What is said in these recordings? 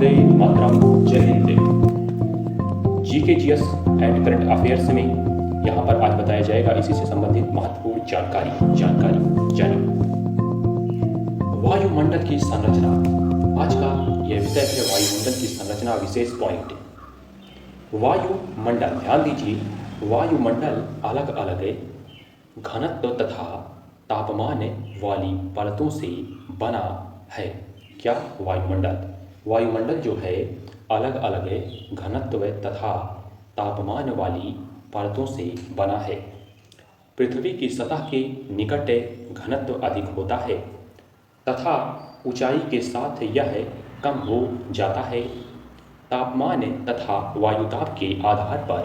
वंदे मातरम, जय Hind. GK GS and current affairs में यहाँ पर आज बताया जाएगा इसी से संबंधित महत्वपूर्ण जानकारी जानिए। वायुमंडल की संरचना, आज का यह विषय है वायुमंडल की संरचना विशेष पॉइंट। वायुमंडल, ध्यान दीजिए, वायुमंडल अलग अलग घनत्व तथा तापमान वाली परतों से बना है। क्या? वायुमंडल जो है अलग अलग घनत्व तथा तापमान वाली परतों से बना है। पृथ्वी की सतह के निकट घनत्व अधिक होता है तथा ऊंचाई के साथ यह कम हो जाता है। तापमान तथा वायुदाब के आधार पर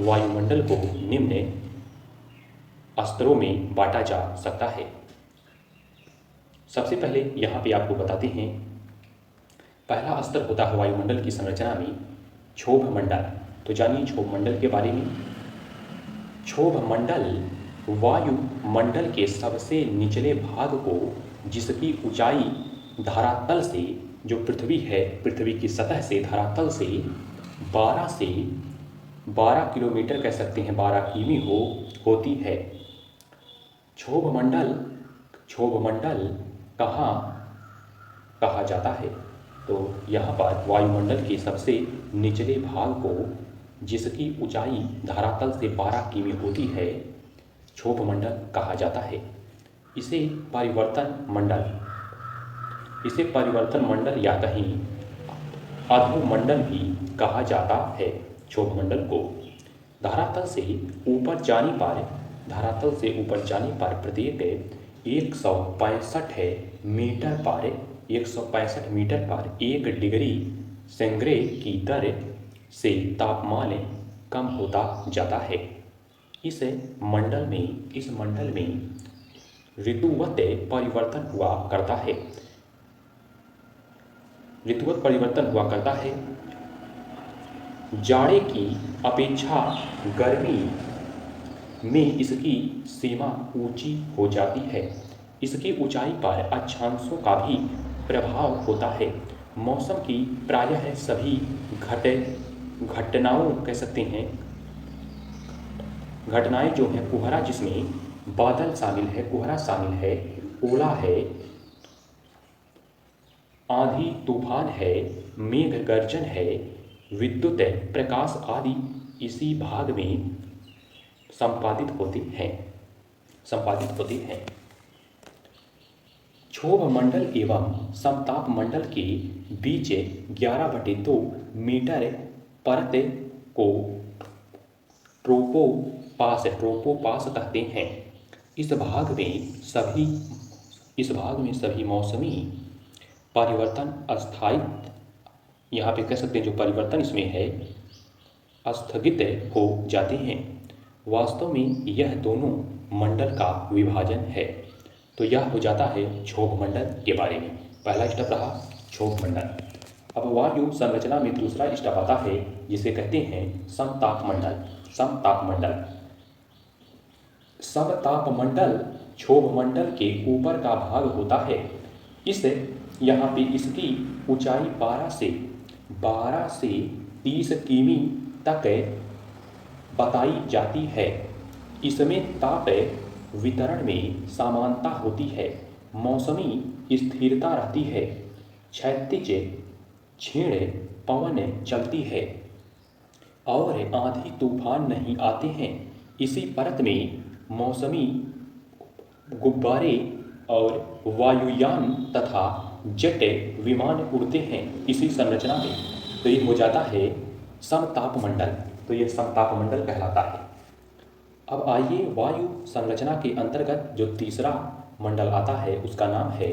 वायुमंडल को निम्न स्तरों में बांटा जा सकता है। सबसे पहले यहाँ पे आपको बताते हैं, पहला स्तर होता है वायुमंडल की संरचना में क्षोभ मंडल। तो जानिए क्षोभ मंडल के बारे में। क्षोभ मंडल वायुमंडल के सबसे निचले भाग को, जिसकी ऊंचाई धरातल से, जो पृथ्वी है, पृथ्वी की सतह से, धरातल से 12 किलोमीटर कह सकते हैं, 12 किमी होती है। क्षोभ मंडल कहाँ कहा जाता है? तो यहाँ पर वायुमंडल के सबसे निचले भाग को, जिसकी ऊंचाई धरातल से 12 किमी होती है, क्षोभ मंडल कहा जाता है। इसे परिवर्तन मंडल या कहीं अधोमंडल भी कहा जाता है। क्षोभ मंडल को धरातल से ऊपर जाने पर प्रत्येक 165 मीटर पर 1 डिग्री सेंटीग्रेड की दर से तापमान कम होता जाता है। इस मंडल में ऋतुवत परिवर्तन हुआ करता है। जाड़े की अपेक्षा गर्मी में इसकी सीमा ऊंची हो जाती है। इसकी ऊंचाई पर अक्षांशों का भी प्रभाव होता है। मौसम की प्रायः सभी घटनाओं कह सकते हैं, घटनाएं जो हैं, कोहरा जिसमें बादल शामिल है, कोहरा शामिल है, ओला है, आंधी तूफान है, मेघ गर्जन है, विद्युत प्रकाश आदि इसी भाग में संपादित होते हैं। क्षोभ मंडल एवं समताप मंडल के बीच 11/2 मीटर परत को ट्रोपोपास कहते हैं। इस भाग में सभी मौसमी परिवर्तन यहाँ पे कह सकते हैं, जो परिवर्तन इसमें है, स्थगित हो जाते हैं। वास्तव में यह दोनों मंडल का विभाजन है। तो यह हो जाता है क्षोभ मंडल के बारे में। पहला स्टेप रहा क्षोभ मंडल। अब वायु संरचना में दूसरा स्टेप आता है, जिसे कहते हैं समताप मंडल क्षोभ मंडल के ऊपर का भाग होता है। यहाँ पे इसकी ऊंचाई 12 से 30 किमी तक बताई जाती है। इसमें ताप वितरण में समानता होती है, मौसमी स्थिरता रहती है, क्षैतिज क्षीण पवन चलती है और आंधी तूफान नहीं आते हैं। इसी परत में मौसमी गुब्बारे और वायुयान तथा जेट विमान उड़ते हैं इसी संरचना में। तो ये हो जाता है समताप मंडल। तो ये समताप मंडल कहलाता है। अब आइए वायु संरचना के अंतर्गत जो तीसरा मंडल आता है, उसका नाम है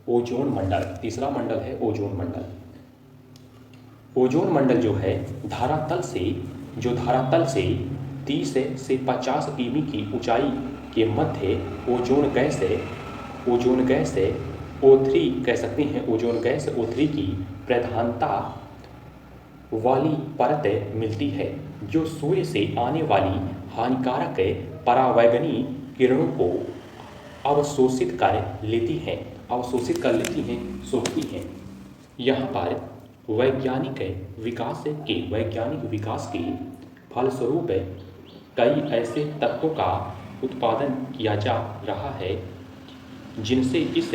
ओजोन मंडल। तीसरा मंडल है ओजोन मंडल। ओजोन मंडल जो है धरातल से 30 से 50 किमी की ऊंचाई के मध्य ओजोन गैस O3 कह सकते हैं, ओजोन गैस O3 की प्रधानता वाली परत मिलती है, जो सूर्य से आने वाली हानिकारक परावैगनी किरणों को अवशोषित कर लेती हैं, सोखती हैं। यहाँ पर वैज्ञानिक विकास के फलस्वरूप कई ऐसे तत्वों का उत्पादन किया जा रहा है जिनसे इस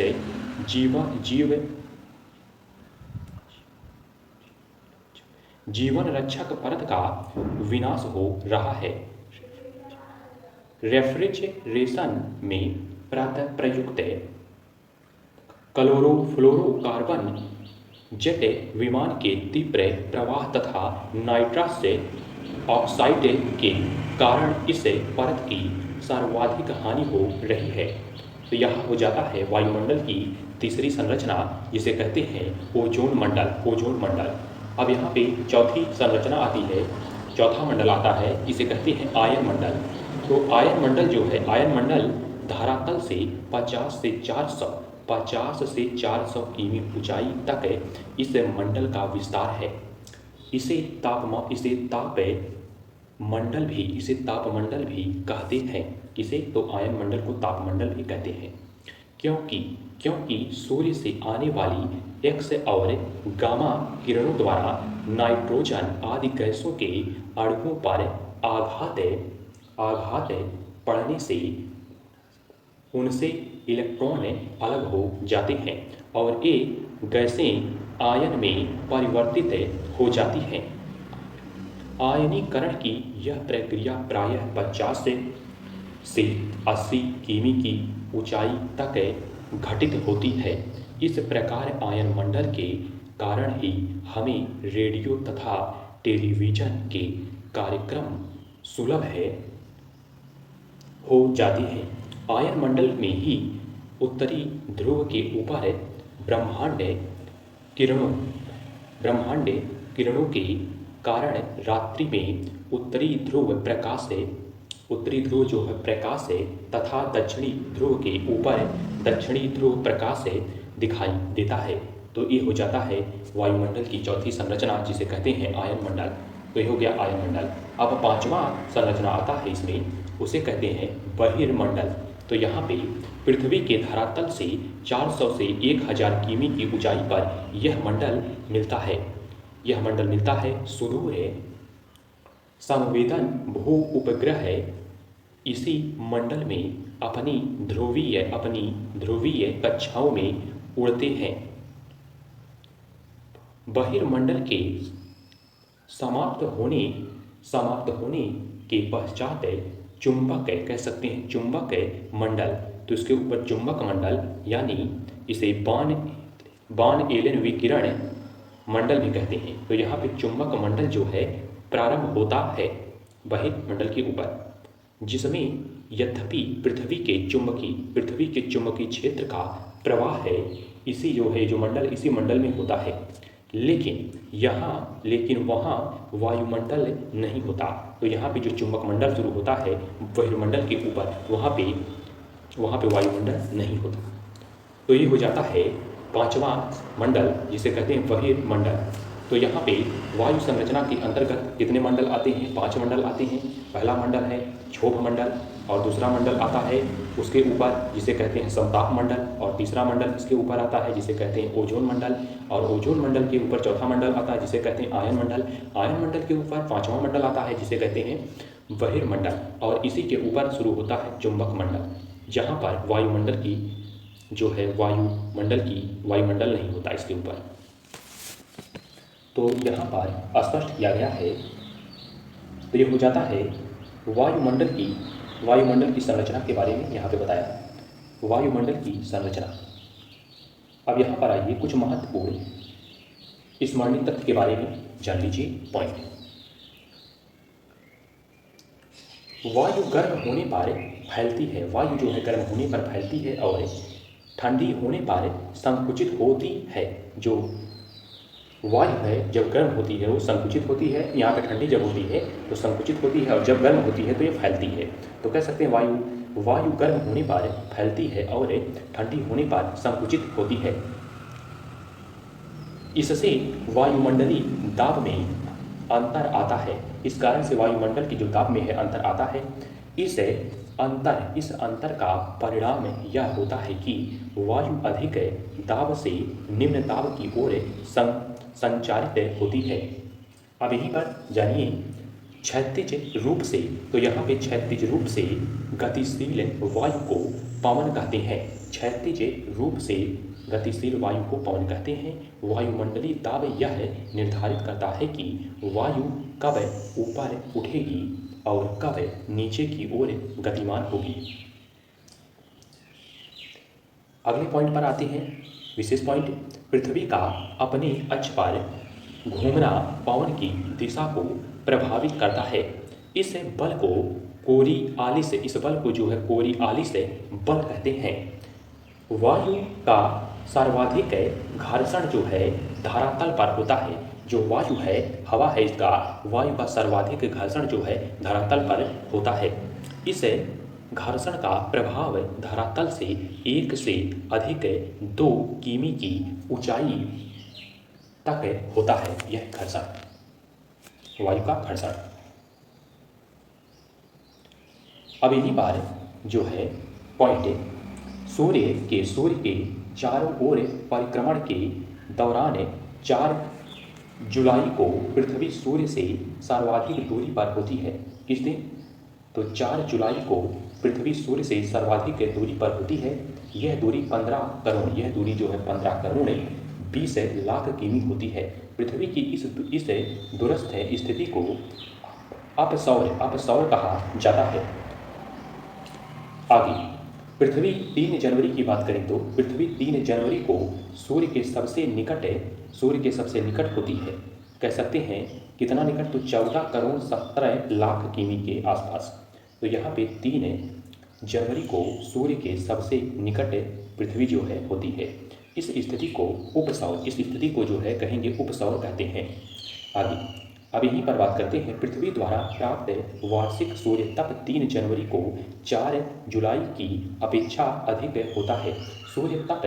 जीवन रक्षक परत का विनाश हो रहा है। रेफ्रिजरेशन में प्रयुक्त क्लोरोफ्लोरोकार्बन जेट विमान के तीव्र प्रवाह तथा नाइट्रस ऑक्साइड के कारण इस परत की सर्वाधिक हानि हो रही है। तो यह हो जाता है वायुमंडल की तीसरी संरचना, जिसे कहते हैं ओजोन मंडल। अब यहाँ पे चौथी संरचना आती है, चौथा मंडल आता है, इसे कहते हैं आयन मंडल। तो आयन मंडल जो है, आयन मंडल धरातल से 50 से 400 किमी ऊंचाई तक इस मंडल का विस्तार है। इसे तापमंडल भी कहते हैं। तो आयन मंडल को तापमंडल भी कहते हैं, क्योंकि सूर्य से आने वाली एक्स और गामा किरणों द्वारा नाइट्रोजन आदि गैसों के अणुओं पर आघात पड़ने से उनसे इलेक्ट्रॉन अलग हो जाते हैं और ये गैसें आयन में परिवर्तित हो जाती हैं। आयनीकरण की यह प्रक्रिया प्रायः 50 से 80 किमी की ऊंचाई तक घटित होती है। इस प्रकार आयन मंडल के कारण ही हमें रेडियो तथा टेलीविज़न के कार्यक्रम सुलभ हो जाती हैं। आयन मंडल में ही उत्तरी ध्रुव के ऊपर ब्रह्मांड किरणों के कारण रात्रि में उत्तरी ध्रुव जो है प्रकाश है तथा दक्षिणी ध्रुव के ऊपर दक्षिणी ध्रुव प्रकाश दिखाई देता है। तो ये हो जाता है वायुमंडल की चौथी संरचना, जिसे कहते हैं आयन मंडल। तो ये हो गया आयन मंडल। अब पांचवा संरचना आता है इसमें, उसे कहते हैं बहिर्मंडल। तो यहाँ पे पृथ्वी के धरातल से 400 से 1000 किमी की ऊंचाई पर यह मंडल मिलता है। सुदूर संवेदन भू उपग्रह इसी मंडल में अपनी ध्रुवीय कक्षाओं में उड़ते हैं। बहिर्मंडल के समाप्त होने के पश्चात चुंबक कह सकते हैं, चुंबक मंडल। तो इसके ऊपर चुंबक मंडल, यानी इसे बान एलन विकिरण मंडल भी कहते हैं। तो यहाँ पे चुंबक मंडल जो है प्रारंभ होता है बहिर्मंडल के ऊपर, जिसमें यद्यपि पृथ्वी के चुंबकीय क्षेत्र का प्रवाह है जो मंडल इसी मंडल में होता है, लेकिन वहाँ वायुमंडल नहीं होता। तो यहाँ पे जो चुंबक मंडल शुरू होता है बहिर्मंडल के ऊपर, वहाँ पे वायुमंडल नहीं होता। तो ये हो जाता है पांचवा मंडल, जिसे कहते हैं बहिर्मंडल। तो यहाँ पे वायु संरचना के अंतर्गत कितने मंडल आते हैं? 5 मंडल आते हैं। पहला मंडल है क्षोभ मंडल, और दूसरा मंडल आता है उसके ऊपर, जिसे कहते हैं समताप मंडल, और तीसरा मंडल इसके ऊपर आता है जिसे कहते हैं ओजोन मंडल, और ओजोन मंडल के ऊपर चौथा मंडल आता है जिसे कहते हैं आयन मंडल। आयन मंडल के ऊपर 5वां मंडल आता है जिसे कहते हैं बहिर्मंडल, और इसी के ऊपर शुरू होता है चुंबक मंडल, जहाँ पर वायुमंडल नहीं होता इसके ऊपर। तो यहाँ पर स्पष्ट किया गया है। तो ये हो जाता है वायुमंडल की संरचना के बारे में यहाँ पे बताया। वायुमंडल की संरचना। अब यहाँ पर आइए कुछ महत्वपूर्ण स्मरणीय तथ्य के बारे में जान लीजिए। पॉइंट: वायु गर्म होने पर फैलती है। वायु जो है गर्म होने पर फैलती है और ठंडी होने पर संकुचित होती है। जो वायु है जब गर्म होती है वो संकुचित होती है, यहाँ पे ठंडी जब होती है तो संकुचित होती है, और जब गर्म होती है तो ये फैलती है। तो कह सकते हैं वायु गर्म होने पर फैलती है और ठंडी होने पर संकुचित होती है। इससे वायुमंडलीय दाब में अंतर आता है। इस कारण से वायुमंडल की जो दाब में है अंतर आता है। इस अंतर का परिणाम यह होता है कि वायु अधिक दाब से निम्न दाब की ओर संचारित होती है। अब यहीं पर जानिए क्षैतिज रूप से, तो यहाँ पे क्षैतिज रूप से गतिशील वायु को पवन कहते हैं। क्षैतिज रूप से गतिशील वायु को पवन कहते हैं। वायुमंडलीय दाब यह निर्धारित करता है कि वायु कब ऊपर उठेगी और कब नीचे की ओर गतिमान होगी। अगले पॉइंट पर आते हैं, विशेष पॉइंट। पृथ्वी का अपने अक्ष पर घूमना पवन की दिशा को प्रभावित करता है। इस बल को कोरियालिस, इस बल को जो है कोरियालिस बल कहते हैं। वायु का सर्वाधिक घर्षण जो है धरातल पर होता है। जो वायु है, हवा है, इसका वायु का सर्वाधिक घर्षण जो है धरातल पर होता है। इस घर्षण का प्रभाव धरातल से 1 से अधिक 2 किमी की ऊंचाई तक होता है। यह घर्षण, वायु का घर्षण। अब यहीं पर जो है पॉइंट, सूर्य के चारों ओर परिक्रमण के दौरान 4 जुलाई को पृथ्वी सूर्य से सर्वाधिक दूरी पर होती है। किस दिन? तो 4 जुलाई को पृथ्वी सूर्य से सर्वाधिक दूरी पर होती है। यह दूरी 15 करोड़, यह दूरी जो है 15 करोड़ 20 लाख किमी होती है। पृथ्वी की इस दूरस्थ स्थिति को अपसौर कहा जाता है। आगे पृथ्वी 3 जनवरी की बात करें तो पृथ्वी 3 जनवरी को सूर्य के सबसे निकट होती है। कह सकते हैं कितना निकट? तो 14 करोड़ 17 लाख किमी के आसपास। तो यहाँ पे 3 जनवरी को सूर्य के सबसे निकट पृथ्वी जो है होती है। इस स्थिति को उपसौर, इस स्थिति को जो है कहेंगे उपसौर कहते हैं। आगे अब यहीं पर बात करते हैं, पृथ्वी द्वारा प्राप्त वार्षिक सूर्य तप 3 जनवरी को 4 जुलाई की अपेक्षा अधिक होता है। सूर्य तप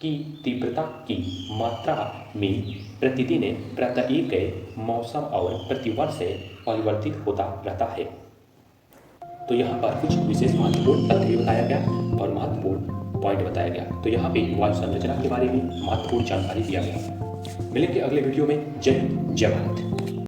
की तीव्रता की मात्रा में प्रतिदिन प्रत्येक मौसम और प्रतिवर्ष परिवर्तित होता रहता है। तो यहाँ पर कुछ विशेष महत्वपूर्ण तथ्य बताया गया और महत्वपूर्ण पॉइंट बताया गया। तो यहाँ पे वायु संरचना के बारे में महत्वपूर्ण जानकारी दिया गया। मिलेंगे अगले वीडियो में। जय हिंद, जय भारत।